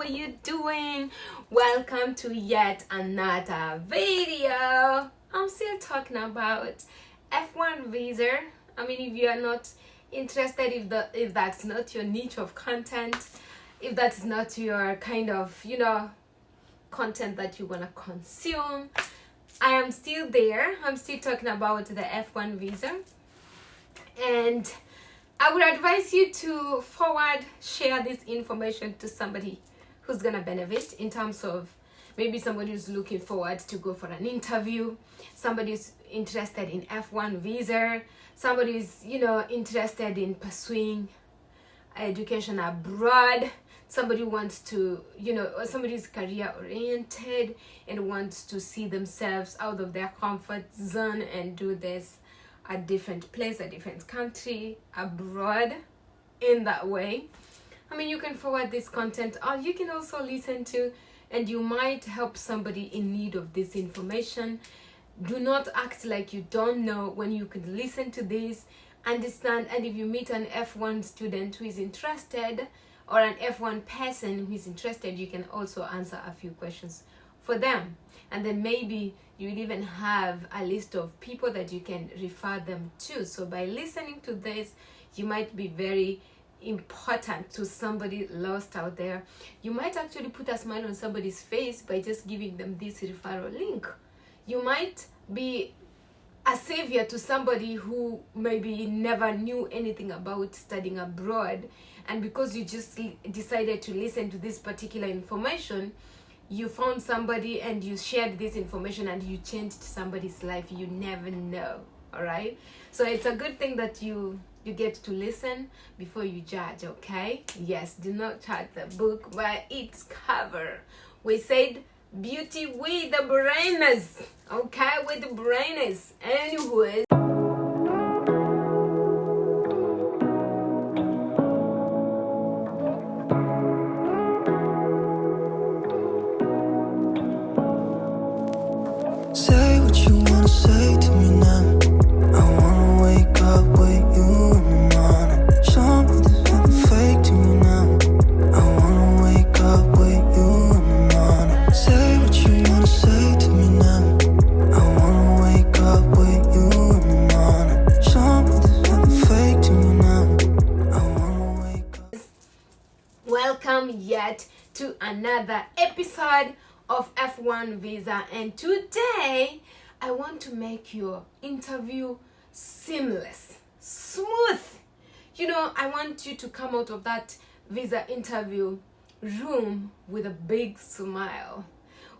are you doing? Welcome to yet another video. I'm still talking about F1 visa. I mean, if you are not interested, if that's not your niche of content, if that is not your kind of content that you want to consume, I am still there. I'm still talking about the F1 visa, and I would advise you to share this information to somebody who's gonna benefit, in terms of maybe somebody who's looking forward to go for an interview, somebody who's interested in F1 visa, somebody who's interested in pursuing education abroad, somebody who wants to or somebody who's career oriented and wants to see themselves out of their comfort zone and do this a different place, a different country, abroad, in that way. I mean, you can forward this content, or you can also listen to, and you might help somebody in need of this information. Do not act like you don't know when you can listen to this, understand, and if you meet an F1 student who is interested, or an F1 person who is interested, you can also answer a few questions for them, and then maybe you'll even have a list of people that you can refer them to. So by listening to this, you might be very important to somebody lost out there. You might actually put a smile on somebody's face by just giving them this referral link. You might be a savior to somebody who maybe never knew anything about studying abroad, and because you just decided to listen to this particular information, you found somebody and you shared this information and you changed somebody's life. You never know. All right, so it's a good thing that you get to listen before you judge. Okay, yes, do not judge the book by its cover. We said beauty with the brains. Okay, with the brains. Anyways, say what you wanna say to me now. I wanna wake up with you in the morning. Show me there's nothing fake to me now. I wanna wake up with you in the morning. Say what you wanna say to me now. I wanna wake up with you in the morning. Show me there's nothing fake to me now. I wanna wake up. welcome yet to another episode of F1 visa, and today I want to make your interview seamless, smooth. I want you to come out of that visa interview room with a big smile,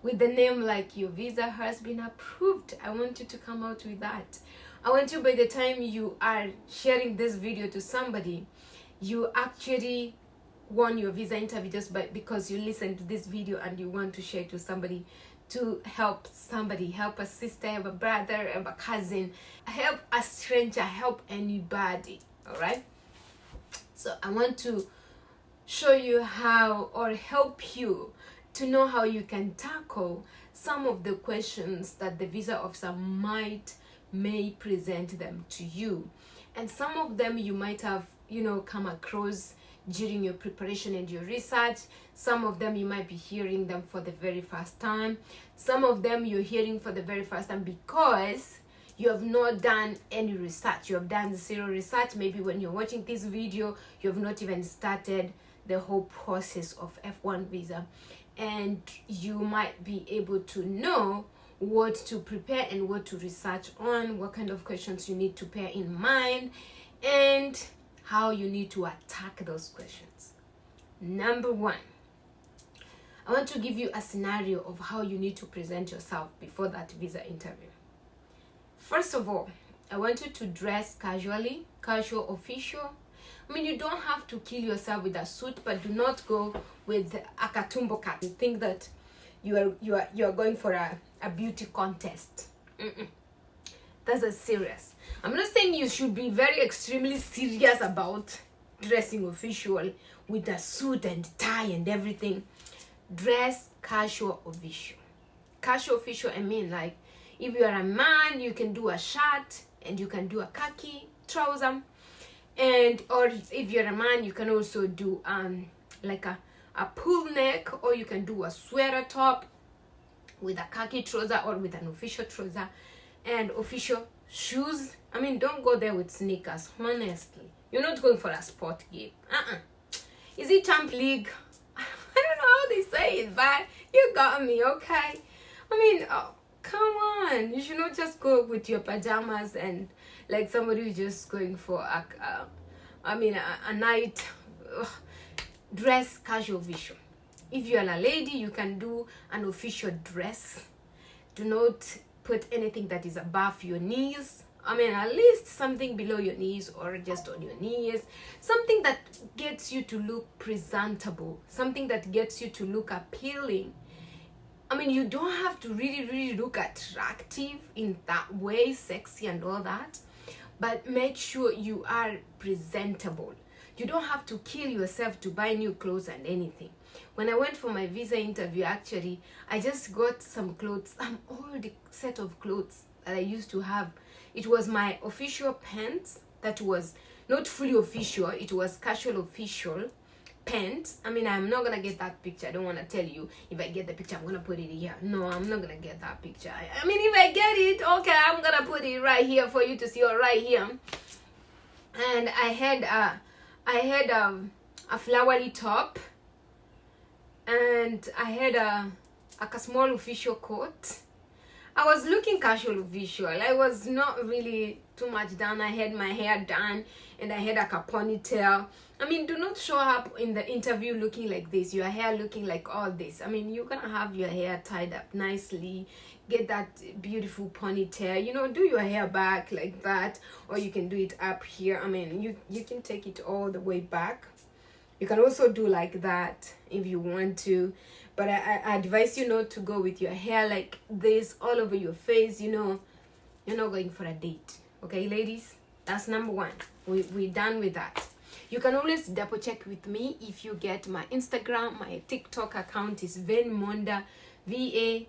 with the name like your visa has been approved. I want you to come out with that. I want you, by the time you are sharing this video to somebody, you actually won your visa interview just because you listened to this video and you want to share to somebody, to help somebody, help a sister, help a brother, help a cousin, help a stranger, help anybody. All right, so I want to show you how, or help you to know how you can tackle some of the questions that the visa officer may present them to you, and some of them you might have come across during your preparation and your research. Some of them you might be hearing them for the very first time. Some of them you're hearing for the very first time because you have not done any research. You have done zero research. Maybe when you're watching this video, you have not even started the whole process of F1 visa, and you might be able to know what to prepare and what to research on, what kind of questions you need to bear in mind, and how you need to attack those questions. Number one, I want to give you a scenario of how you need to present yourself before that visa interview. First of all, I want you to dress casually, casual, official. I mean, you don't have to kill yourself with a suit, but do not go with a katumbo cut and think that you are going for a beauty contest. That's a serious. I'm not saying you should be very extremely serious about dressing official with a suit and tie and everything. Dress casual official. Casual official, I mean, like, if you are a man, you can do a shirt and you can do a khaki trouser, and or if you're a man, you can also do like a a pull neck, or you can do a sweater top with a khaki trouser or with an official trouser and official shoes. I mean, don't go there with sneakers, honestly. You're not going for a sport game. Is it Champ League? I don't know how they say it, but you got me, okay? I mean, oh, come on. You should not just go with your pajamas and like somebody who's just going for a night dress casual visual. If you're a lady, you can do an official dress. Do not put anything that is above your knees. I mean, at least something below your knees or just on your knees. Something that gets you to look presentable. Something that gets you to look appealing. I mean, you don't have to really look attractive in that way, sexy and all that. But make sure you are presentable. You don't have to kill yourself to buy new clothes and anything. When I went for my visa interview, actually, I just got some clothes, some old set of clothes that I used to have. It was my official pants that was not fully official. It was casual official pants. I mean, I'm not gonna get that picture. I don't want to tell you. If I get the picture, I'm gonna put it here. No, I'm not gonna get that picture. I mean, if I get it, okay, I'm gonna put it right here for you to see, or right here. And I had a flowery top, and I had a small official coat. I was looking casual official. I was not really too much done. I had my hair done and I had like a ponytail. I mean, do not show up in the interview looking like this, your hair looking like all this. I mean, you're gonna have your hair tied up nicely, get that beautiful ponytail, you know, do your hair back like that, or you can do it up here. I mean, you can take it all the way back. You can also do like that if you want to, but I advise you not to go with your hair like this all over your face. You know, you're not going for a date. Okay, ladies, that's number one. We're done with that. You can always double check with me if you get my Instagram. My TikTok account is Vanemonda, Vanemonda,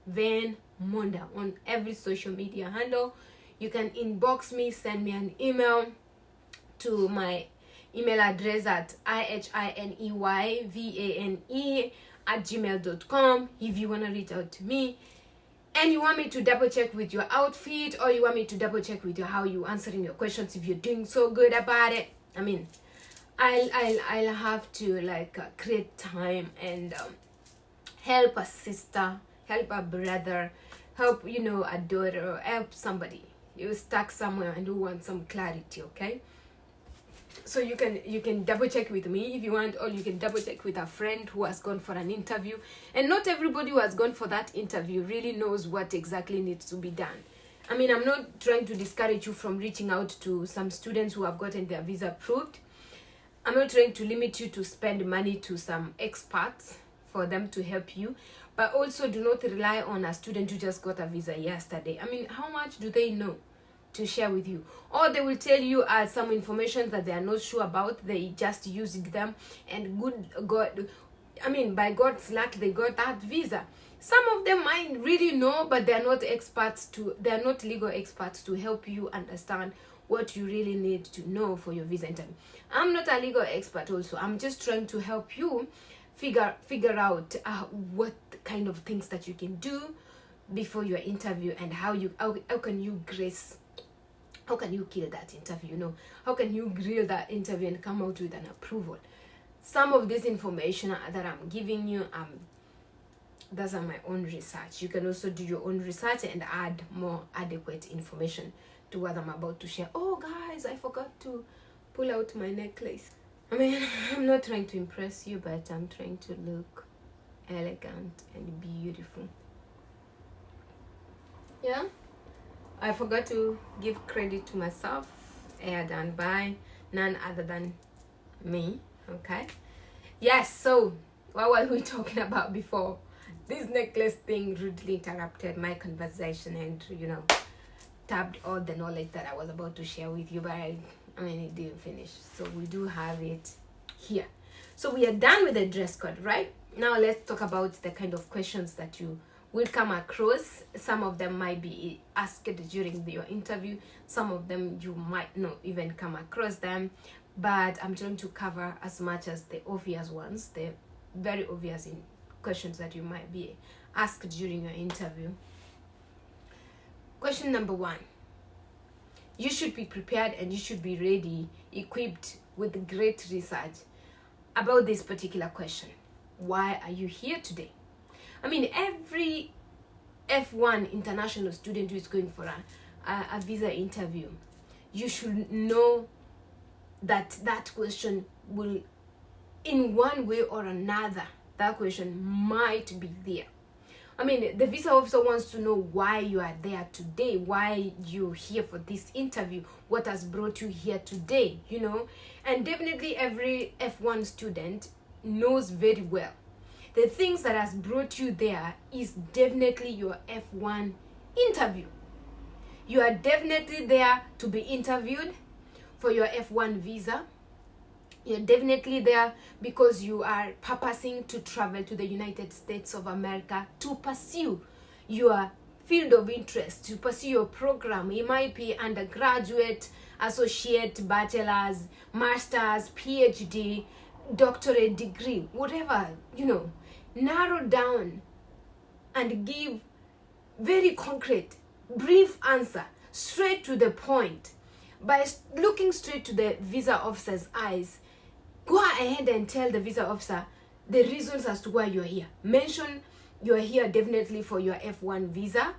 Vanemonda, on every social media handle. You can inbox me, send me an email to my email address at ihineyvane@gmail.com if you want to reach out to me and you want me to double check with your outfit, or you want me to double check with you how you answering your questions, if you're doing so good about it. I mean, I'll have to like create time and help a sister, help a brother, help, you know, a daughter, or help somebody you're stuck somewhere and who wants some clarity. Okay, so you can double check with me if you want, or you can double check with a friend who has gone for an interview. And not everybody who has gone for that interview really knows what exactly needs to be done. I mean, I'm not trying to discourage you from reaching out to some students who have gotten their visa approved. I'm not trying to limit you to spend money to some experts for them to help you, but also do not rely on a student who just got a visa yesterday. I mean, how much do they know to share with you? Or they will tell you some information that they are not sure about. They just used them, and by God's luck, they got that visa. Some of them might really know, but they're not legal experts to help you understand what you really need to know for your visa interview. I'm not a legal expert also. I'm just trying to help you figure out what kind of things that you can do before your interview, and how can you kill that interview, you know, how can you grill that interview and come out with an approval. Some of this information that I'm giving you, those are my own research. You can also do your own research and add more adequate information to what I'm about to share. Oh guys, I forgot to pull out my necklace. I mean, I'm not trying to impress you, but I'm trying to look elegant and beautiful. Yeah, I forgot to give credit to myself. Hair done by none other than me. Okay, yes. So what were we talking about before? This necklace thing rudely interrupted my conversation, and you know, tapped all the knowledge that I was about to share with you, but I mean, it didn't finish. So we do have it here. So we are done with the dress code, right? Now let's talk about the kind of questions that you will come across. Some of them might be asked during your interview. Some of them you might not even come across them. but I'm trying to cover as much as the obvious ones, the very obvious questions that you might be asked during your interview. Question number 1. You should be prepared and you should be ready, equipped with great research about this particular question. Why are you here today? I mean, every F1 international student who is going for a visa interview, you should know that that question will, in one way or another, that question might be there. I mean, the visa officer wants to know why you are there today, why you're here for this interview, what has brought you here today, you know. And definitely every F1 student knows very well the things that has brought you there is definitely your F1 interview. You are definitely there to be interviewed for your F1 visa. You're definitely there because you are purposing to travel to the United States of America to pursue your field of interest, to pursue your program. It might be undergraduate, associate, bachelor's, master's, PhD, doctorate degree, whatever, you know. Narrow down and give very concrete, brief answer, straight to the point. By looking straight to the visa officer's eyes, go ahead and tell the visa officer the reasons as to why you're here. Mention you're here definitely for your F1 visa.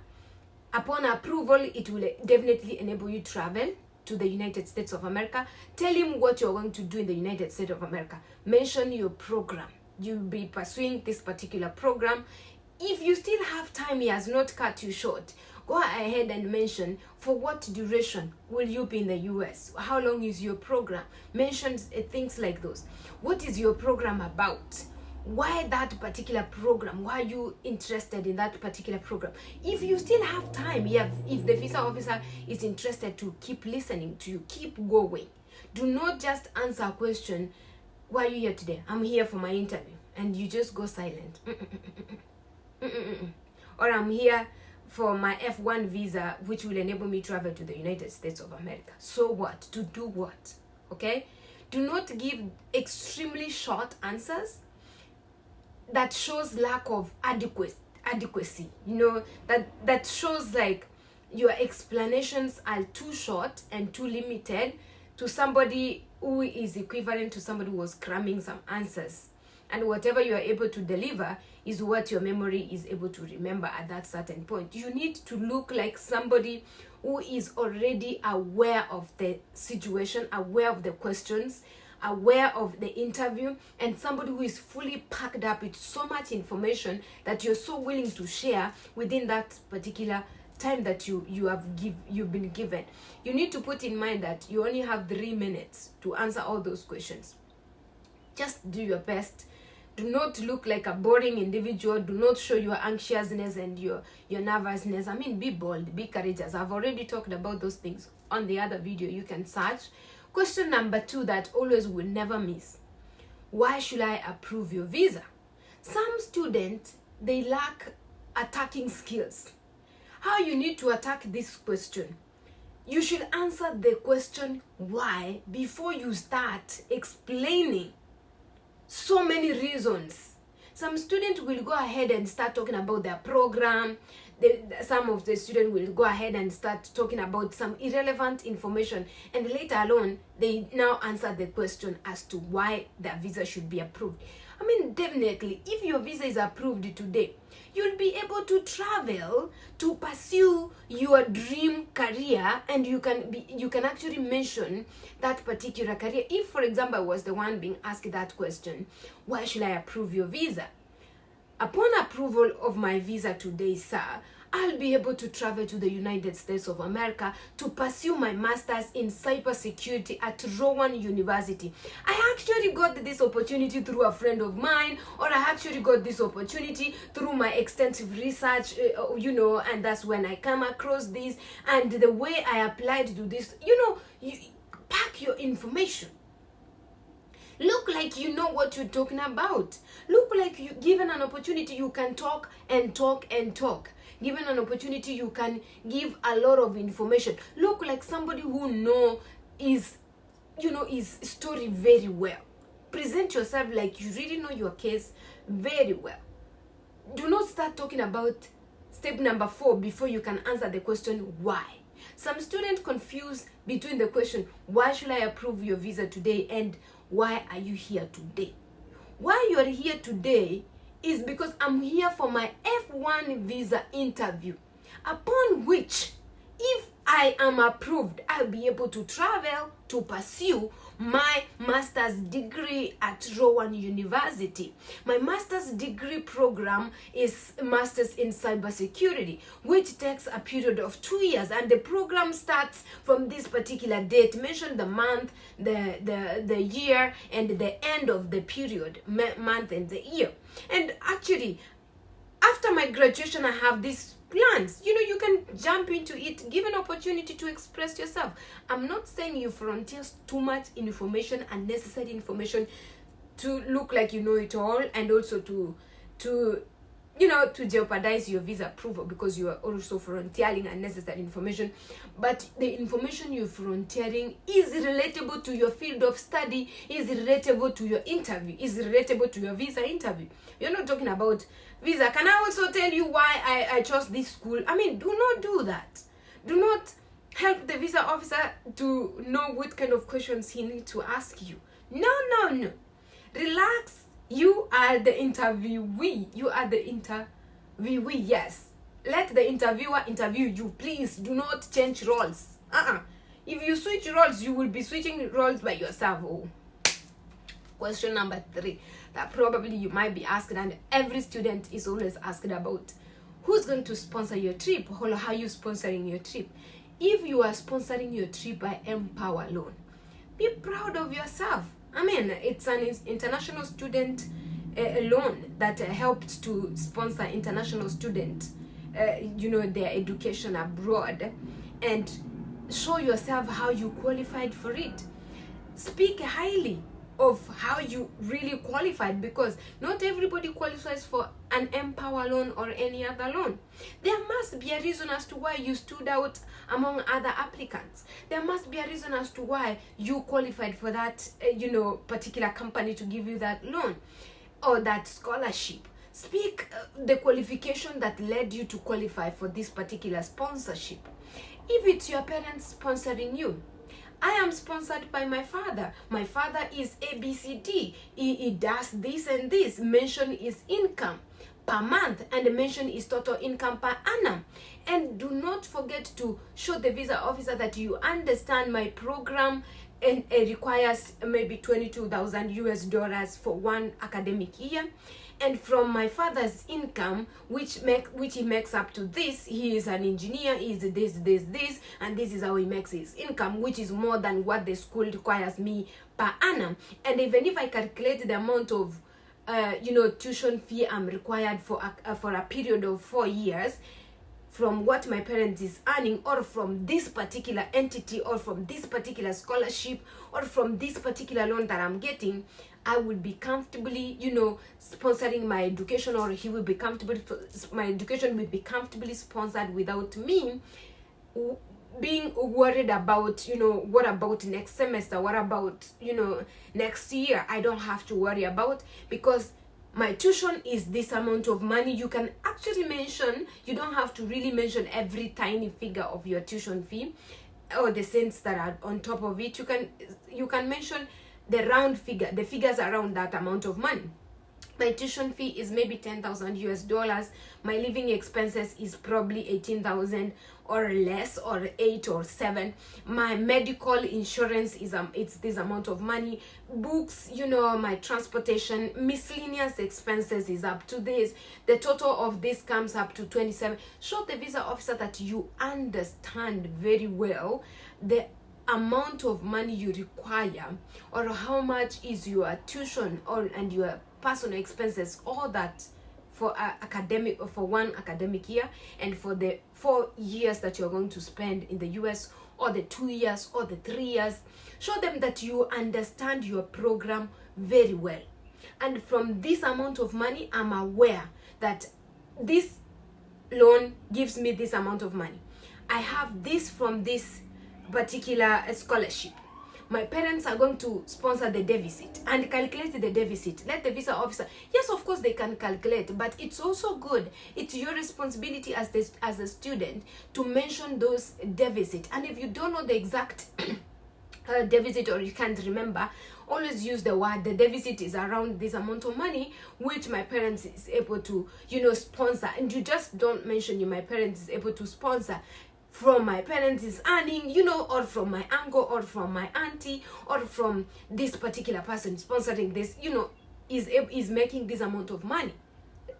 Upon approval, it will definitely enable you to travel to the United States of America. Tell him what you're going to do in the United States of America. Mention your program. You'll be pursuing this particular program. If you still have time, he has not cut you short. Go ahead and mention for what duration will you be in the US? How long is your program? Mention things like those. What is your program about? Why that particular program? Why are you interested in that particular program? If you still have time, if the visa officer is interested to keep listening to you, keep going. Do not just answer a question, why are you here today? I'm here for my interview. And you just go silent. Or I'm here for my F1 visa, which will enable me to travel to the United States of America. So what? To do what? Okay? Do not give extremely short answers. That shows lack of adequacy. You know, that shows like your explanations are too short and too limited to somebody who is equivalent to somebody who was cramming some answers. And whatever you are able to deliver is what your memory is able to remember at that certain point. You need to look like somebody who is already aware of the situation, aware of the questions, aware of the interview, and somebody who is fully packed up with so much information that you're so willing to share within that particular time that you've been given. You need to put in mind that you only have 3 minutes to answer all those questions. Just do your best. Do not look like a boring individual. Do not show your anxiousness and your nervousness. I mean, be bold, be courageous. I've already talked about those things on the other video. You can search. Question number 2 that always will never miss. Why should I approve your visa? Some students, they lack attacking skills. How you need to attack this question? You should answer the question why before you start explaining so many reasons. Some students will go ahead and start talking about their program. Some of the students will go ahead and start talking about some irrelevant information, and later on they now answer the question as to why their visa should be approved. I mean, definitely, if your visa is approved today, you'll be able to travel to pursue your dream career, and you can actually mention that particular career. If, for example, I was the one being asked that question, why should I approve your visa? Upon approval of my visa today, sir, I'll be able to travel to the United States of America to pursue my master's in cybersecurity at Rowan University. I actually got this opportunity through a friend of mine, or I actually got this opportunity through my extensive research, and that's when I come across this, and the way I applied to this, you pack your information. Look like you know what you're talking about. Look like you, given an opportunity, you can talk and talk and talk. Given an opportunity, you can give a lot of information. Look like somebody who is his story very well. Present yourself like you really know your case very well. Do not start talking about step number 4 before you can answer the question why. Some students confuse between the question, why should I approve your visa today, and why are you here today? Why you are here today is because I'm here for my F1 visa interview, upon which, if I am approved, I'll be able to travel to pursue my master's degree at Rowan University. My master's degree program is Masters in Cybersecurity, which takes a period of 2 years, and the program starts from this particular date. Mention the month, the year, and the end of the period, month and the year. And actually, after my graduation, I have these plans. You can jump into it, give an opportunity to express yourself. I'm not saying you frontier too much information, unnecessary information, to look like you know it all, and also to jeopardize your visa approval because you are also frontiering unnecessary information. But the information you're frontiering is relatable to your field of study, is relatable to your interview, is relatable to your visa interview. You're not talking about visa. Can I also tell you why I chose this school? I mean, do not do that. Do not help the visa officer to know what kind of questions he needs to ask you. No. Relax. You are the interviewee. You are the interviewee, yes. Let the interviewer interview you. Please do not change roles. If you switch roles, you will be switching roles by yourself. Question number 3 that probably you might be asked, and every student is always asked about: who's going to sponsor your trip, or how you sponsoring your trip? If you are sponsoring your trip by Empower Loan, be proud of yourself. I mean, it's an international student loan that helps to sponsor international students, their education abroad, and show yourself how you qualified for it. Speak highly of how you really qualified, because not everybody qualifies for an Empower Loan or any other loan. There must be a reason as to why you stood out among other applicants. There must be a reason as to why you qualified for that particular company to give you that loan or that scholarship. Speak the qualification that led you to qualify for this particular sponsorship. If it's your parents sponsoring you, I am sponsored by my father. My father is ABCD. He does this and this. Mention his income per month, and mention his total income per annum. And do not forget to show the visa officer that you understand my program, and it requires maybe $22,000 for one academic year. And from my father's income, which he makes up to this, he is an engineer, he is this, and this is how he makes his income, which is more than what the school requires me per annum. And even if I calculate the amount of tuition fee I'm required for a period of 4 years, from what my parents is earning, or from this particular entity, or from this particular scholarship, or from this particular loan that I'm getting, I will be comfortably, sponsoring my education, or my education will be comfortably sponsored without me being worried about, what about next semester? What about, next year? I don't have to worry about, because my tuition is this amount of money. You can actually mention, you don't have to really mention every tiny figure of your tuition fee or the cents that are on top of it. You can mention the round figure, the figures around that amount of money. My tuition fee is maybe $10,000. My living expenses is probably 18,000 or less, or 8 or 7. My medical insurance is it's this amount of money. Books, my transportation, miscellaneous expenses is up to this. The total of this comes up to 27. Show the visa officer that you understand very well the amount of money you require, or how much is your tuition and your personal expenses, all that for one academic year, and for the 4 years that you're going to spend in the US, or the 2 years, or the 3 years. Show them that you understand your program very well, and from this amount of money, I'm aware that this loan gives me this amount of money. I have this from this particular scholarship. my parents are going to sponsor the deficit and calculate the deficit. Let the visa officer, yes, of course they can calculate, but it's also good. It's your responsibility as a student to mention those deficit. And if you don't know the exact deficit, or you can't remember, always use the word the deficit is around this amount of money which my parents is able to sponsor. And you just don't mention my parents is able to sponsor from my parents is earning, or from my uncle, or from my auntie, or from this particular person sponsoring this, is making this amount of money.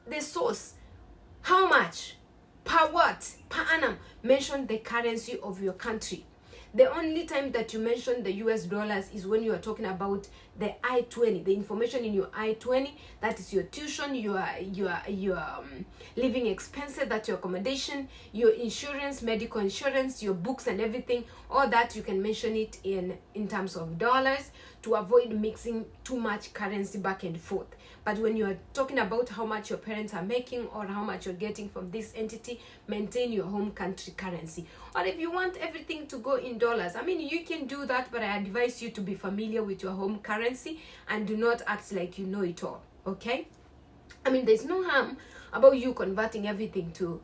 The source, how much, per what, per annum. Mention the currency of your country. The only time that you mention the US dollars is when you are talking about the I-20, the information in your I-20, that is your tuition, your living expenses, that's your accommodation, your insurance, medical insurance, your books and everything. All that you can mention it in terms of dollars to avoid mixing too much currency back and forth. But when you are talking about how much your parents are making or how much you're getting from this entity, maintain your home country currency. Or if you want everything to go in dollars, I mean, you can do that, but I advise you to be familiar with your home currency and do not act like you know it all, okay? I mean, there's no harm about you converting everything to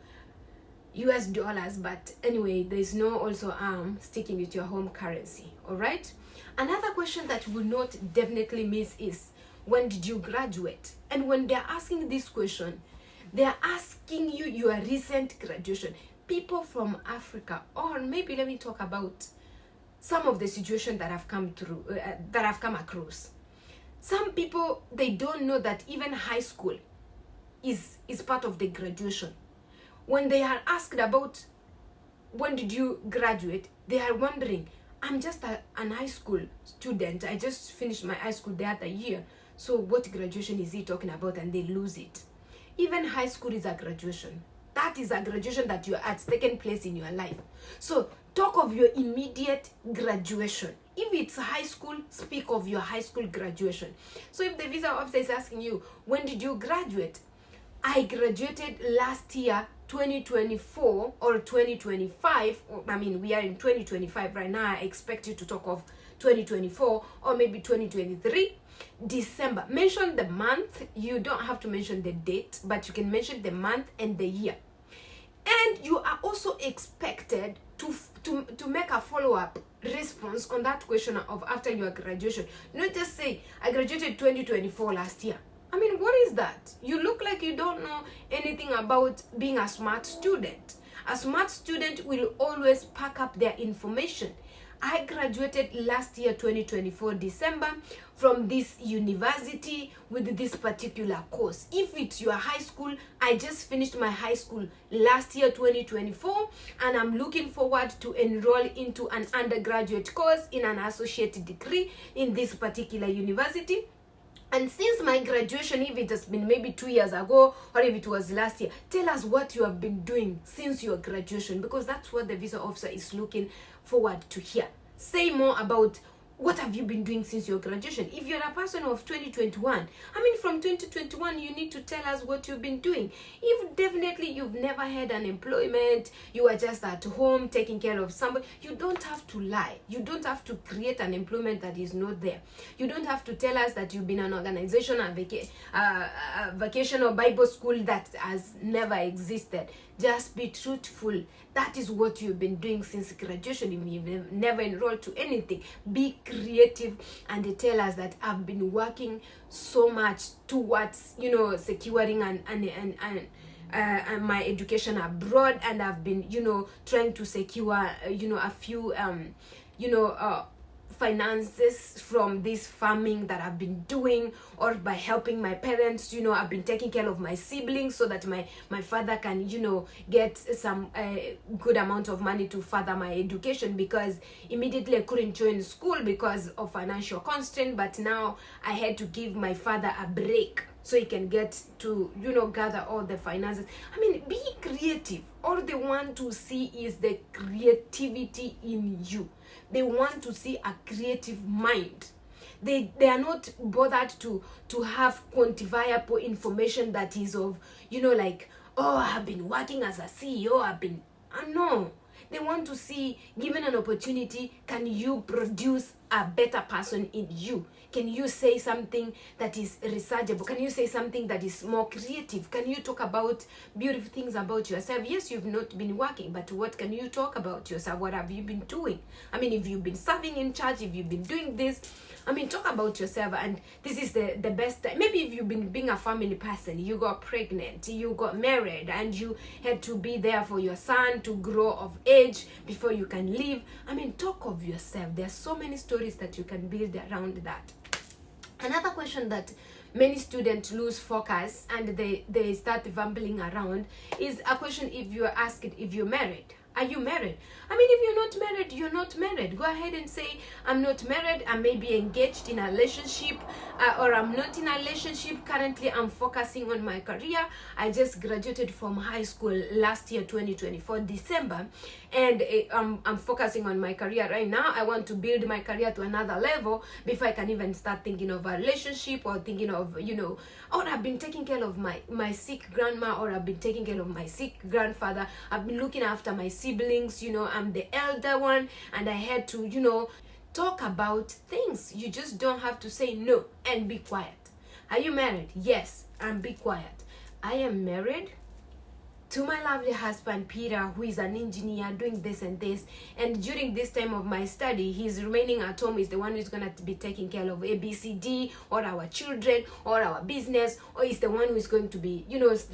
US dollars, but anyway, there's no also harm sticking with your home currency, all right? Another question that you will not definitely miss is, when did you graduate? And when they're asking this question, they're asking you your recent graduation. People from Africa, or maybe let me talk about some of the situations that have come through, that I've come across. Some people, they don't know that even high school is part of the graduation. When they are asked about when did you graduate, they are wondering, I'm just an high school student. I just finished my high school the other year. So what graduation is he talking about? And they lose it. Even high school is a graduation. That is a graduation that you are at, taken place in your life. So talk of your immediate graduation. If it's high school, speak of your high school graduation. So if the visa officer is asking you, when did you graduate? I graduated last year, 2024 or 2025. I mean, we are in 2025 right now. I expect you to talk of 2024 or maybe 2023. December. Mention the month. You don't have to mention the date, but you can mention the month and the year. And you are also expected to make a follow-up response on that question of after your graduation. Not just say, I graduated 2024 last year. I mean, what is that? You look like you don't know anything about being a smart student. A smart student will always pack up their information. I graduated last year, 2024, December, from this university with this particular course. If it's your high school, I just finished my high school last year, 2024, and I'm looking forward to enroll into an undergraduate course in an associate degree in this particular university. And since my graduation, if it has been maybe 2 years ago or if it was last year, tell us what you have been doing since your graduation, because that's what the visa officer is looking forward to hear. Say more about what have you been doing since your graduation. If you're a person of 2021, I mean, from 2021, you need to tell us what you've been doing. If definitely you've never had an employment, you are just at home taking care of somebody, you don't have to lie. You don't have to create an employment that is not there. You don't have to tell us that you've been an organization, a vacation or Bible school that has never existed. Just be truthful. That is what you've been doing since graduation. If you've never enrolled to anything, be creative and tell us that I've been working so much towards, securing and my education abroad, and I've been, trying to secure, a few, finances from this farming that I've been doing, or by helping my parents. I've been taking care of my siblings so that my father can get some good amount of money to further my education, because immediately I couldn't join school because of financial constraint, but now I had to give my father a break so he can get to gather all the finances. I mean, be creative. All they want to see is the creativity in you. They want to see a creative mind. They are not bothered to have quantifiable information that is of, like, oh, I've been working as a CEO, I've been, no. They want to see, given an opportunity, can you produce a better person in you? Can you say something that is researchable? Can you say something that is more creative? Can you talk about beautiful things about yourself? Yes, you've not been working, but what can you talk about yourself? What have you been doing? I mean, if you've been serving in church, if you've been doing this, I mean, talk about yourself. And this is the best time. Maybe if you've been being a family person, you got pregnant, you got married, and you had to be there for your son to grow of age before you can leave. I mean, talk of yourself. There are so many stories that you can build around that. Another question that many students lose focus and they start fumbling around is a question if you're asked if you're married. Are you married? I mean, if you're not married, you're not married. Go ahead and say, I'm not married. I may be engaged in a relationship or I'm not in a relationship. Currently, I'm focusing on my career. I just graduated from high school last year, 2024, December. And I'm focusing on my career right now. I want to build my career to another level before I can even start thinking of a relationship or thinking of, or I've been taking care of my sick grandma, or I've been taking care of my sick grandfather. I've been looking after my siblings, I'm the elder one, and I had to, talk about things. You just don't have to say no and be quiet. Are you married? Yes, and be quiet. I am married to my lovely husband Peter, who is an engineer doing this and this, and during this time of my study, he's remaining at home. He's the one who's going to be taking care of ABCD or our children or our business, or he's the one who's going to be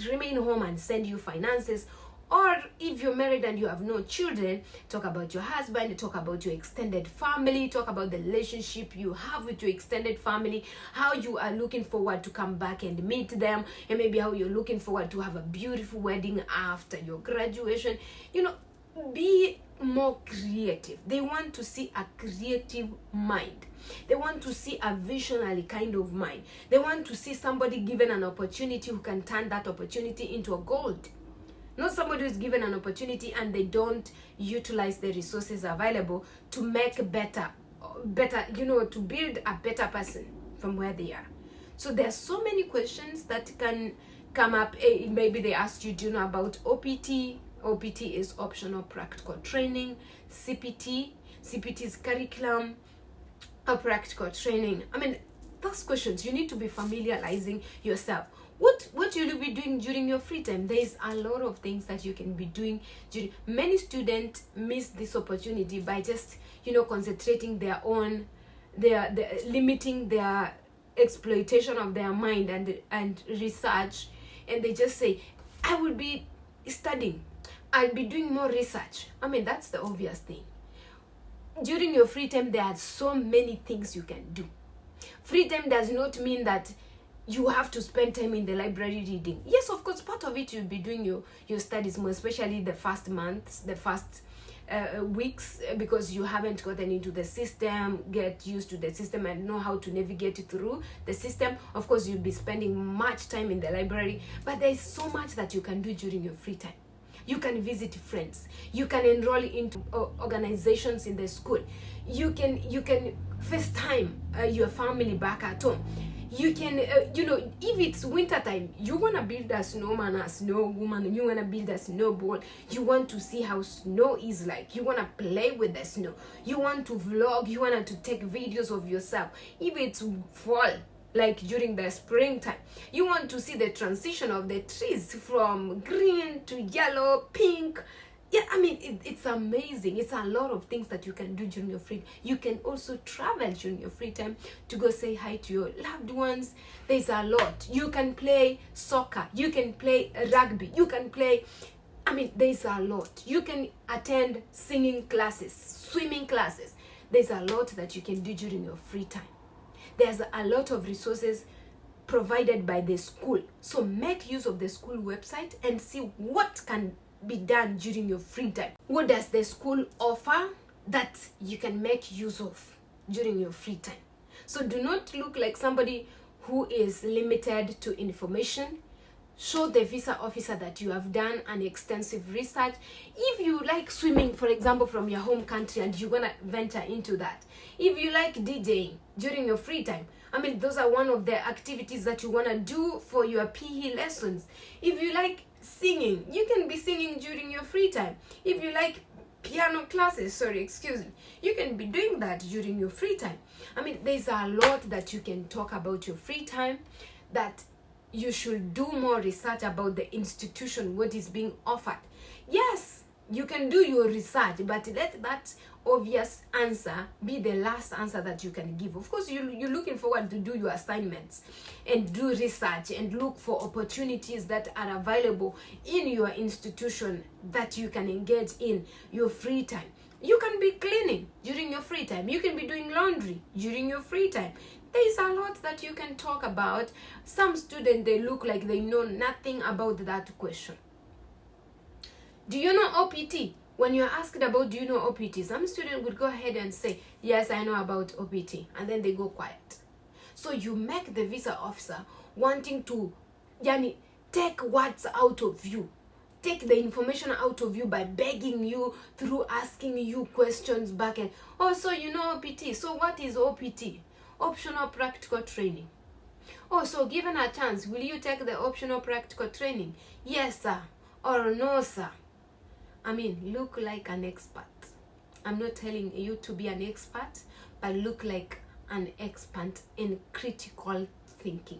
remain home and send you finances. Or if you're married and you have no children, talk about your husband, talk about your extended family, talk about the relationship you have with your extended family, how you are looking forward to come back and meet them, and maybe how you're looking forward to have a beautiful wedding after your graduation. Be more creative. They want to see a creative mind. They want to see a visionary kind of mind. They want to see somebody given an opportunity who can turn that opportunity into a gold. Not somebody who's given an opportunity and they don't utilize the resources available to make better, to build a better person from where they are. So there's so many questions that can come up. Maybe they ask you, do you know about OPT? OPT is optional practical training. CPT is curriculum or practical training. I mean, those questions, you need to be familiarizing yourself. What will you be doing during your free time? There is a lot of things that you can be doing. Many students miss this opportunity by just, concentrating their limiting their exploitation of their mind and research. And they just say, I will be studying. I'll be doing more research. I mean, that's the obvious thing. During your free time, there are so many things you can do. Free time does not mean that you have to spend time in the library reading. Yes, of course, part of it you'll be doing your studies more, especially the first months, the first weeks, because you haven't gotten into the system, get used to the system and know how to navigate through the system. Of course, you'll be spending much time in the library, but there's so much that you can do during your free time. You can visit friends. You can enroll into organizations in the school. You can FaceTime your family back at home. You can, if it's winter time, you want to build a snowman, a snow woman, you want to build a snowball, you want to see how snow is like, you want to play with the snow, you want to vlog, you want to take videos of yourself. If it's fall, like during the springtime, you want to see the transition of the trees from green to yellow, pink. Yeah, I mean, it's amazing. It's a lot of things that you can do during your free time. You can also travel during your free time to go say hi to your loved ones. There's a lot. You can play soccer. You can play rugby. You can play, there's a lot. You can attend singing classes, swimming classes. There's a lot that you can do during your free time. There's a lot of resources provided by the school. So make use of the school website and see what can be done during your free time. What does the school offer that you can make use of during your free time? So do not look like somebody who is limited to information. Show the visa officer that you have done an extensive research. If you like swimming, for example, from your home country and you want to venture into that. If you like DJing during your free time, those are one of the activities that you want to do for your PE lessons. If you like singing, you can be singing during your free time. If you like piano classes, you can be doing that during your free time. I mean, there's a lot that you can talk about your free time, that you should do more research about the institution, what is being offered. Yes, you can do your research, but let that obvious answer be the last answer that you can give. Of course, you're looking forward to do your assignments and do research and look for opportunities that are available in your institution that you can engage in your free time. You can be cleaning during your free time. You can be doing laundry during your free time. There's a lot that you can talk about. Some students, they look like they know nothing about that question. Do you know OPT? When you're asked about do you know OPT, some student would go ahead and say, yes, I know about OPT, and then they go quiet. So you make the visa officer wanting to take words out of you, take the information out of you by begging you, through asking you questions back, and oh, so you know OPT. So what is OPT? Optional practical training. Oh, so given a chance, will you take the optional practical training? Yes, sir, or no, sir. I mean, look like an expert. I'm not telling you to be an expert, but look like an expert in critical thinking.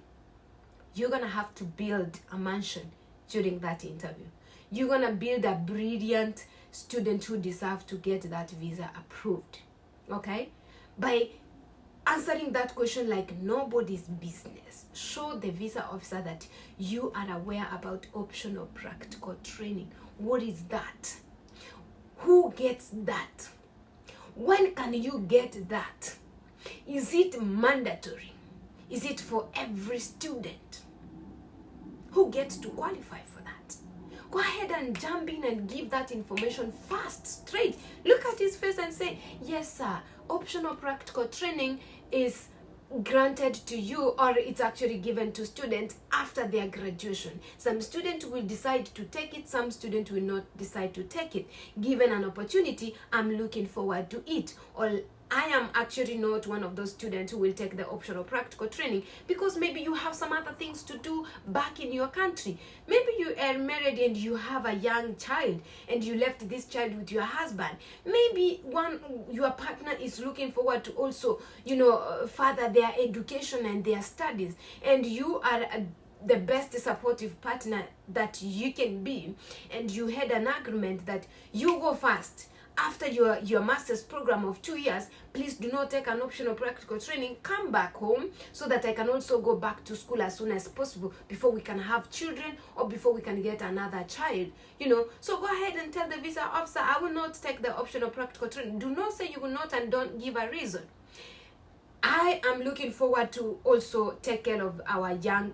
You're going to have to build a mansion during that interview. You're going to build a brilliant student who deserves to get that visa approved. Okay? By answering that question like nobody's business. Show the visa officer that you are aware about optional practical training. What is that? Who gets that? When can you get that? Is it mandatory? Is it for every student? Who gets to qualify for that? Go ahead and jump in and give that information fast, straight. Look at his face and say, yes, sir, optional practical training is granted to you, or it's actually given to students after their graduation. Some students will decide to take it, some students will not decide to take it. Given an opportunity, I'm looking forward to it. Or I am actually not one of those students who will take the optional practical training because maybe you have some other things to do back in your country. Maybe you are married and you have a young child and you left this child with your husband. Maybe your partner is looking forward to also, further their education and their studies, and you are the best supportive partner that you can be, and you had an agreement that you go first. After your master's program of 2 years, please do not take an optional practical training. Come back home so that I can also go back to school as soon as possible before we can have children or before we can get another child. So go ahead and tell the visa officer, I will not take the optional practical training. Do not say you will not and don't give a reason. I am looking forward to also take care of our young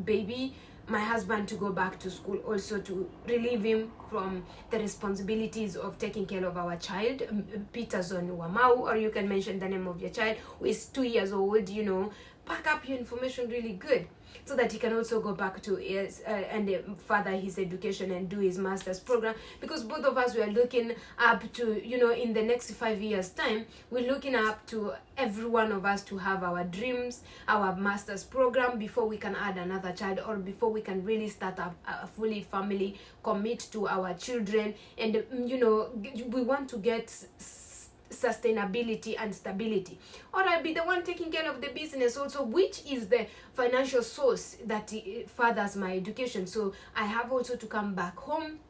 baby, my husband, to go back to school, also to relieve him from the responsibilities of taking care of our child, Peterson Wamau, or you can mention the name of your child who is 2 years old. Pack up your information really good so that he can also go back to and further his education and do his master's program, because both of us, we are looking up to, in the next 5 years time, we're looking up to every one of us to have our dreams, our master's program before we can add another child, or before we can really start a fully family, commit to our children, and we want to get sustainability and stability. Or I'll be the one taking care of the business also, which is the financial source that furthers my education. So I have also to come back home,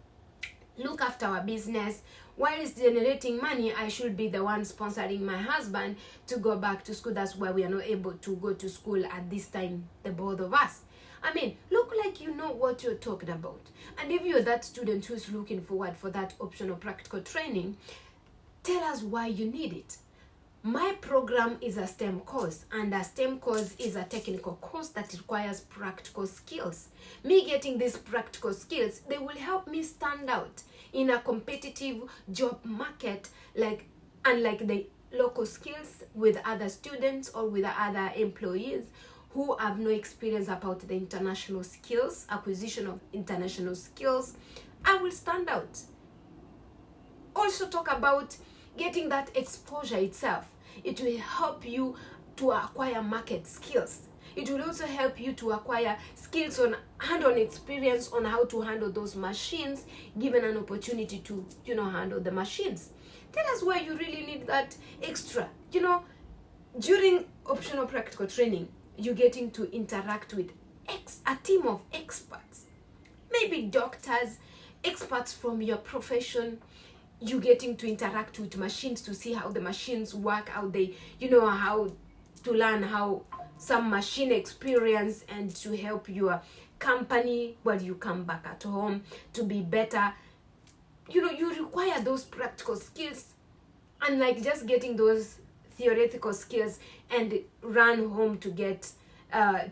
look after our business. While it's generating money, I should be the one sponsoring my husband to go back to school. That's why we are not able to go to school at this time, the both of us. I mean, look like you know what you're talking about. And if you're that student who's looking forward for that optional practical training, tell us why you need it. My program is a STEM course, and a STEM course is a technical course that requires practical skills. Me getting these practical skills, they will help me stand out in a competitive job market, unlike the local skills with other students or with other employees who have no experience about the international skills, acquisition of international skills. I will stand out. Also talk about getting that exposure itself. It will help you to acquire market skills. It will also help you to acquire skills on hand-on experience on how to handle those machines, given an opportunity to, handle the machines. Tell us where you really need that extra. During optional practical training, you're getting to interact with a team of experts, maybe doctors, experts from your profession. You getting to interact with machines to see how the machines work, how they, how to learn how some machine experience, and to help your company when you come back at home to be better. You require those practical skills, unlike just getting those theoretical skills and run home to get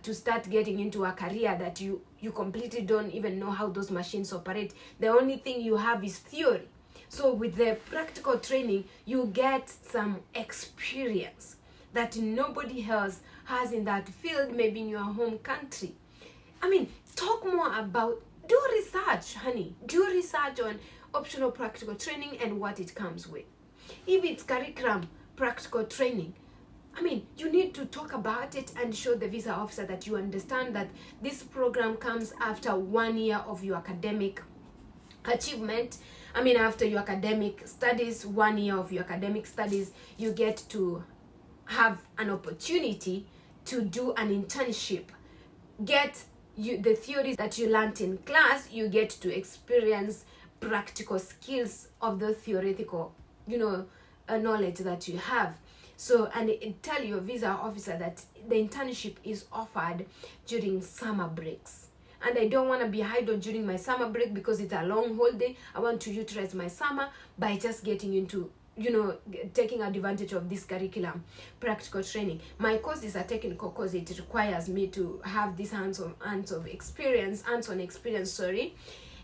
to start getting into a career that you completely don't even know how those machines operate. The only thing you have is theory. So with the practical training, you get some experience that nobody else has in that field, maybe in your home country. Talk more about, do research, honey. Do research on optional practical training and what it comes with. If it's curriculum practical training, you need to talk about it and show the visa officer that you understand that this program comes after 1 year of your academic achievement. After your academic studies, 1 year of your academic studies, you get to have an opportunity to do an internship. The theories that you learned in class, you get to experience practical skills of the theoretical, knowledge that you have. So, and tell your visa officer that the internship is offered during summer breaks. And I don't want to be idle during my summer break because it's a long holiday. I want to utilize my summer by just getting into, taking advantage of this curriculum practical training. My course is a technical course. It requires me to have this hands-on experience.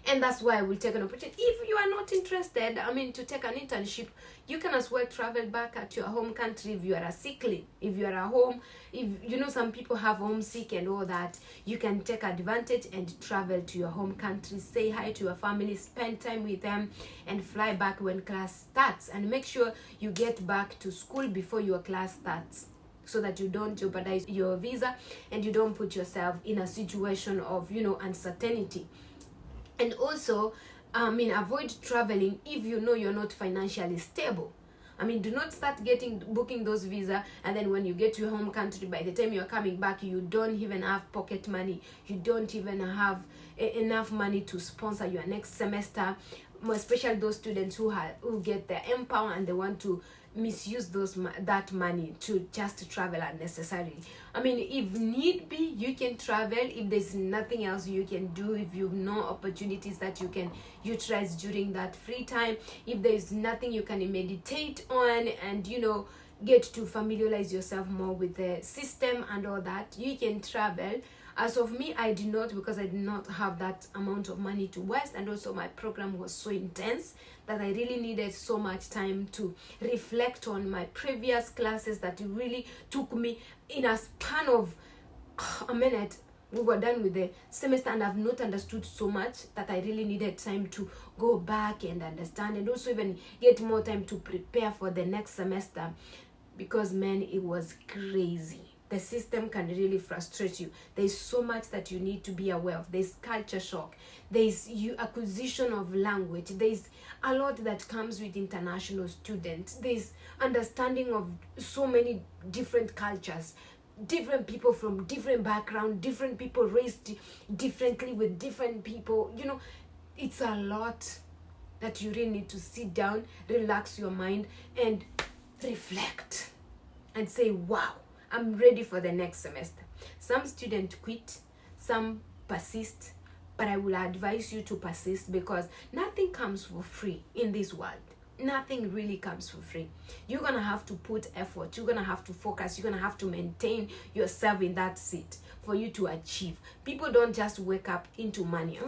And that's why I will take an opportunity. If you are not interested, to take an internship, you can as well travel back at your home country if you are a sickly. If you are at home, if some people have homesick and all that, you can take advantage and travel to your home country, say hi to your family, spend time with them, and fly back when class starts. And make sure you get back to school before your class starts, so that you don't jeopardize your visa and you don't put yourself in a situation of, uncertainty. And also, avoid traveling if you know you're not financially stable. Do not start booking those visa, and then when you get to your home country, by the time you're coming back, you don't even have pocket money. You don't even have enough money to sponsor your next semester. Especially those students who get their Empower and they want to misuse that money to just travel unnecessarily. If need be, you can travel. If there's nothing else you can do, if you know opportunities that you can utilize during that free time, if there's nothing you can meditate on and get to familiarize yourself more with the system and all that, you can travel. As of me, I did not, because I did not have that amount of money to waste, and also my program was so intense that I really needed so much time to reflect on my previous classes that it really took me in a span of a minute. We were done with the semester and I've not understood so much that I really needed time to go back and understand, and also even get more time to prepare for the next semester, because it was crazy. The system can really frustrate you. There's so much that you need to be aware of. There's culture shock. There's acquisition of language. There's a lot that comes with international students. There's understanding of so many different cultures, different people from different backgrounds, different people raised differently with different people. It's a lot that you really need to sit down, relax your mind, and reflect and say, wow, I'm ready for the next semester. Some students quit, some persist, but I will advise you to persist, because nothing comes for free in this world. Nothing really comes for free. You're going to have to put effort. You're going to have to focus. You're going to have to maintain yourself in that seat for you to achieve. People don't just wake up into money.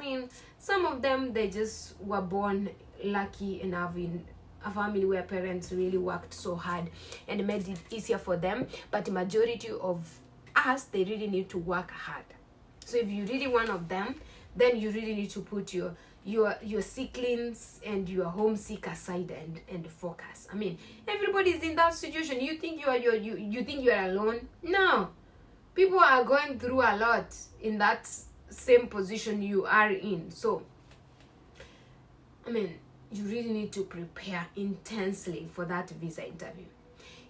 Some of them, they just were born lucky enough in a family where parents really worked so hard and made it easier for them. But the majority of us, they really need to work hard. So if you're really one of them, then you really need to put your sicklings and your homesick aside and focus. Everybody's in that situation. You think you are alone? No. People are going through a lot in that same position you are in. So, I mean, you really need to prepare intensely for that visa interview.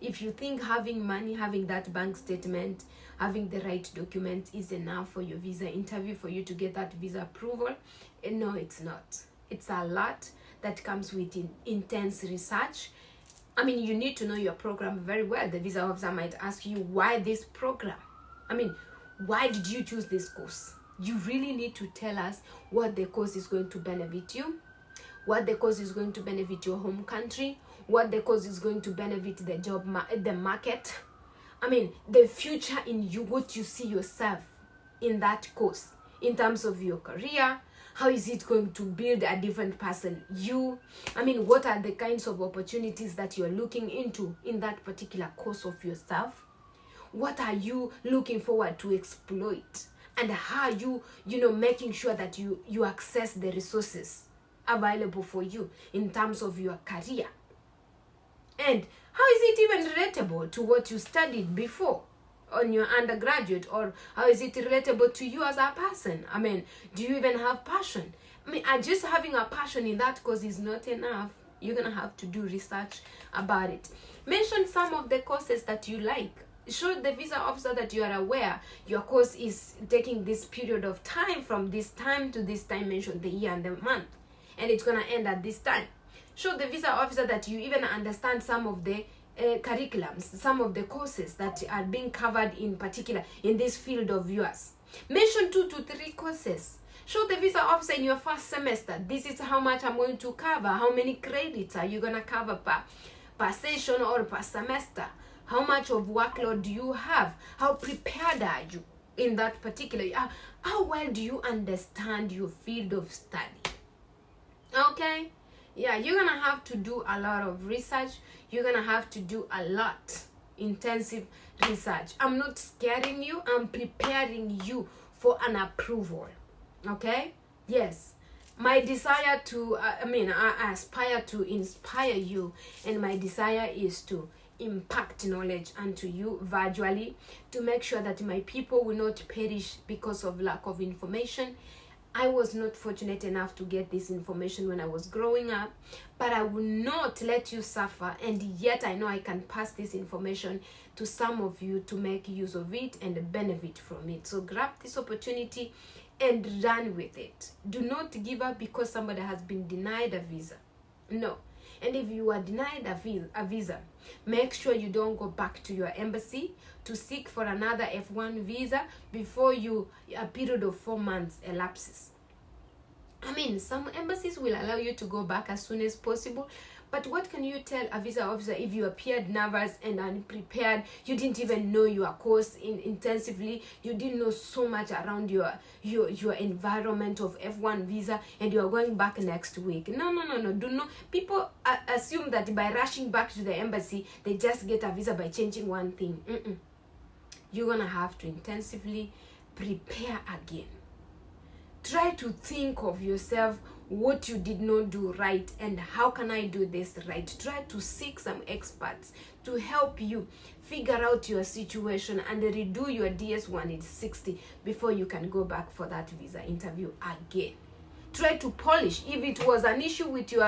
If you think having money, having that bank statement, having the right documents is enough for your visa interview, for you to get that visa approval, no, it's not. It's a lot that comes with intense research. I mean, you need to know your program very well. The visa officer might ask you, why this program? I mean, why did you choose this course? You really need to tell us what the course is going to benefit you, what the course is going to benefit your home country, what the course is going to benefit the job the market. I mean, the future in you, what you see yourself in that course in terms of your career. How is it going to build a different person you? I mean, what are the kinds of opportunities that you're looking into in that particular course of yourself? What are you looking forward to exploit? And how are you making sure that you access the resources available for you in terms of your career? And how is it even relatable to what you studied before on your undergraduate, or how is it relatable to you as a person? I mean, do you even have passion? I mean, just having a passion in that course is not enough. You're gonna have to do research about it. Mention some of the courses that you like. Show the visa officer that you are aware your course is taking this period of time, from this time to this time. Mention the year and the month, and it's gonna end at this time. Show the visa officer that you even understand some of the curriculums, some of the courses that are being covered in particular in this field of yours. Mention 2 to 3 courses. Show the visa officer in your first semester, this is how much I'm going to cover. How many credits are you going to cover per session or per semester? How much of workload do you have? How prepared are you in that particular? How well do you understand your field of study? Okay? Yeah, you're gonna have to do a lot of research. You're gonna have to do a lot intensive research. I'm not scaring you, I'm preparing you for an approval. Okay? Yes, my desire to I aspire to inspire you, and my desire is to impact knowledge unto you virtually, to make sure that my people will not perish because of lack of information. I was not fortunate enough to get this information when I was growing up, but I will not let you suffer, and yet I know I can pass this information to some of you to make use of it and benefit from it. So grab this opportunity and run with it. Do not give up because somebody has been denied a visa. No. And if you are denied a visa, make sure you don't go back to your embassy to seek for another F1 visa before a period of 4 months elapses. I mean, some embassies will allow you to go back as soon as possible, but what can you tell a visa officer if you appeared nervous and unprepared? You didn't even know your course intensively. You didn't know so much around your environment of F1 visa, and you are going back next week. No. Do not. People assume that by rushing back to the embassy, they just get a visa by changing one thing. You're gonna have to intensively prepare again. Try to think of yourself, what you did not do right, and how can I do this right. Try to seek some experts to help you figure out your situation and redo your DS-160 before you can go back for that visa interview again. Try to polish. If it was an issue with your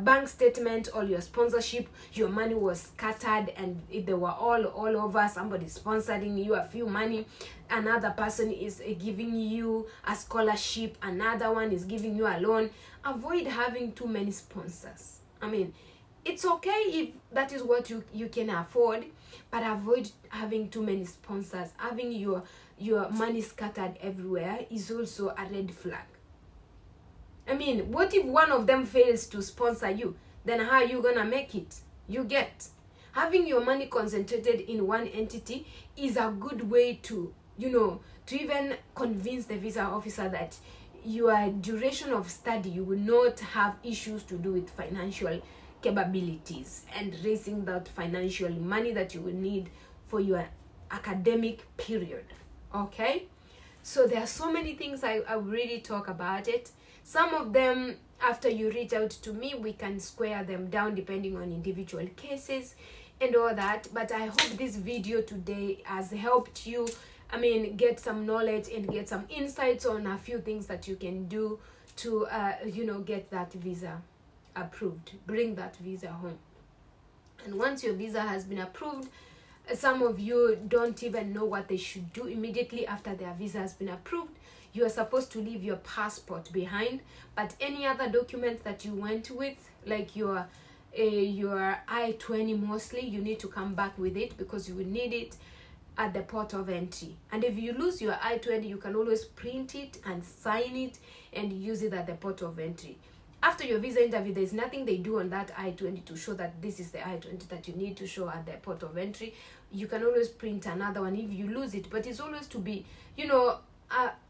bank statement or your sponsorship, your money was scattered and they were all over, somebody sponsoring you a few money, another person is giving you a scholarship, another one is giving you a loan. Avoid having too many sponsors. I mean, it's okay if that is what you can afford, but avoid having too many sponsors. Having your money scattered everywhere is also a red flag. I mean, what if one of them fails to sponsor you? Then how are you gonna make it? You get. Having your money concentrated in one entity is a good way to even convince the visa officer that your duration of study, you will not have issues to do with financial capabilities and raising that financial money that you will need for your academic period. Okay, so there are so many things I really talk about it. Some of them, after you reach out to me, we can square them down depending on individual cases, and all that. But I hope this video today has helped you, I mean, get some knowledge and get some insights on a few things that you can do to get that visa approved, bring that visa home. And once your visa has been approved, some of you don't even know what they should do immediately after their visa has been approved. You are supposed to leave your passport behind, but any other documents that you went with, like your I-20 mostly, you need to come back with it because you will need it at the port of entry. And if you lose your I-20, you can always print it and sign it and use it at the port of entry. After your visa interview, there's nothing they do on that I-20 to show that this is the I-20 that you need to show at the port of entry. You can always print another one if you lose it, but it's always to be,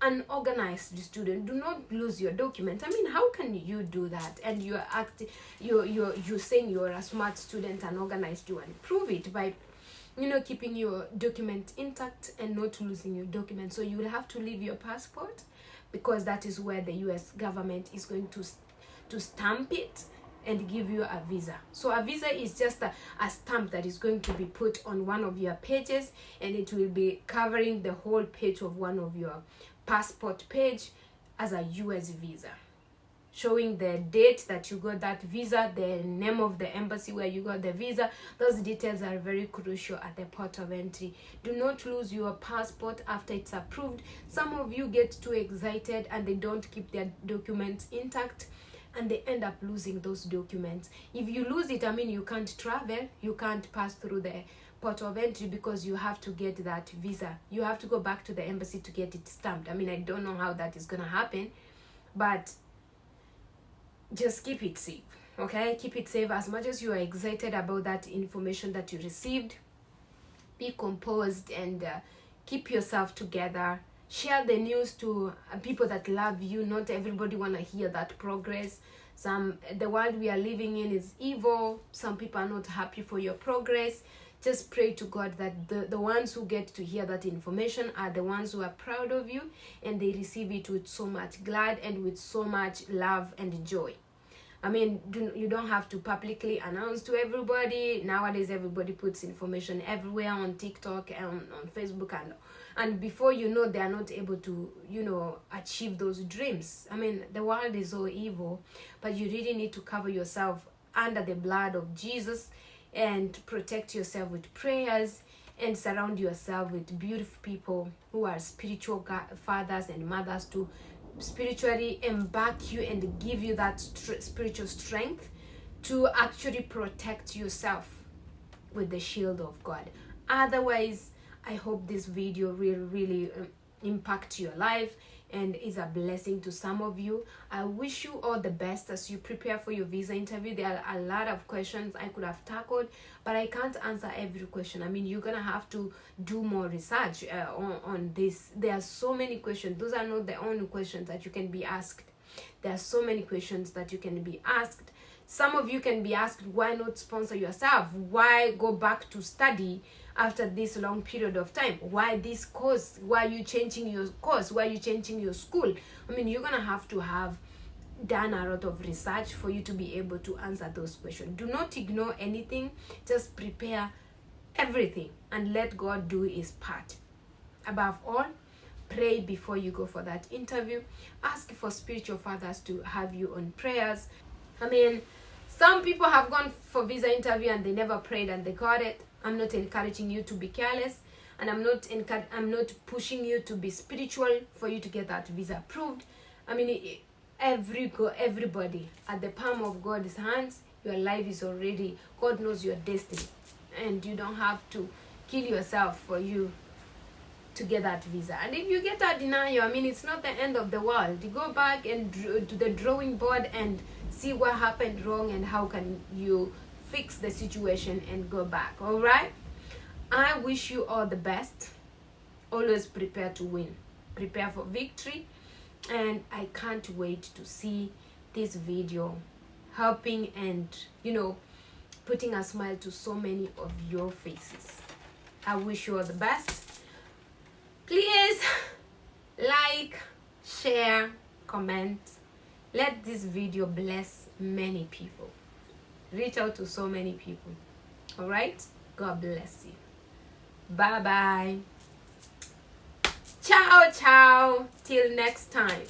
an organized student. Do not lose your document. I mean, how can you do that? And you're saying you're a smart student and organized. You and prove it by keeping your document intact and not losing your document. So you will have to leave your passport, because that is where the US government is going to stamp it and give you a visa. So a visa is just a stamp that is going to be put on one of your pages, and it will be covering the whole page of one of your passport page as a US visa, showing the date that you got that visa, the name of the embassy where you got the visa. Those details are very crucial at the port of entry. Do not lose your passport after it's approved. Some of you get too excited and they don't keep their documents intact, and they end up losing those documents. If you lose it, I mean, you can't travel, you can't pass through the port of entry, because you have to get that visa. You have to go back to the embassy to get it stamped. I mean, I don't know how that is gonna happen, but just keep it safe, okay? Keep it safe. As much as you are excited about that information that you received, be composed and keep yourself together. Share the news to people that love you. Not everybody want to hear that progress. The world we are living in is evil. Some people are not happy for your progress. Just pray to God that the ones who get to hear that information are the ones who are proud of you, and they receive it with so much glad and with so much love and joy. I mean, you don't have to publicly announce to everybody. Nowadays, everybody puts information everywhere on TikTok and on Facebook, and before you know, they are not able to, achieve those dreams. I mean, the world is so evil, but you really need to cover yourself under the blood of Jesus and protect yourself with prayers, and surround yourself with beautiful people who are spiritual fathers and mothers to spiritually embark you and give you that spiritual strength to actually protect yourself with the shield of God. Otherwise, I hope this video will really impact your life and is a blessing to some of you. I wish you all the best as you prepare for your visa interview. There are a lot of questions I could have tackled, but I can't answer every question. I mean, you're gonna have to do more research on this. There are so many questions. Those are not the only questions that you can be asked. There are so many questions that you can be asked. Some of you can be asked, why not sponsor yourself? Why go back to study after this long period of time? Why this course? Why are you changing your course? Why are you changing your school? I mean, you're gonna have to have done a lot of research for you to be able to answer those questions. Do not ignore anything. Just prepare everything and let God do his part. Above all, pray before you go for that interview. Ask for spiritual fathers to have you on prayers. I mean, some people have gone for visa interview and they never prayed and they got it. I'm not encouraging you to be careless, and I'm not pushing you to be spiritual for you to get that visa approved. I mean, everybody at the palm of God's hands. Your life is already, God knows your destiny, and you don't have to kill yourself for you to get that visa. And if you get a denial, I mean, it's not the end of the world. You go back and to the drawing board and see what happened wrong and how can you fix the situation and go back. All right, I wish you all the best. Always prepare to win, prepare for victory, and I can't wait to see this video helping and putting a smile to so many of your faces. I wish you all the best. Please like, share, comment. Let this video bless many people. Reach out to so many people. All right? God bless you. Bye bye. Ciao, ciao. Till next time.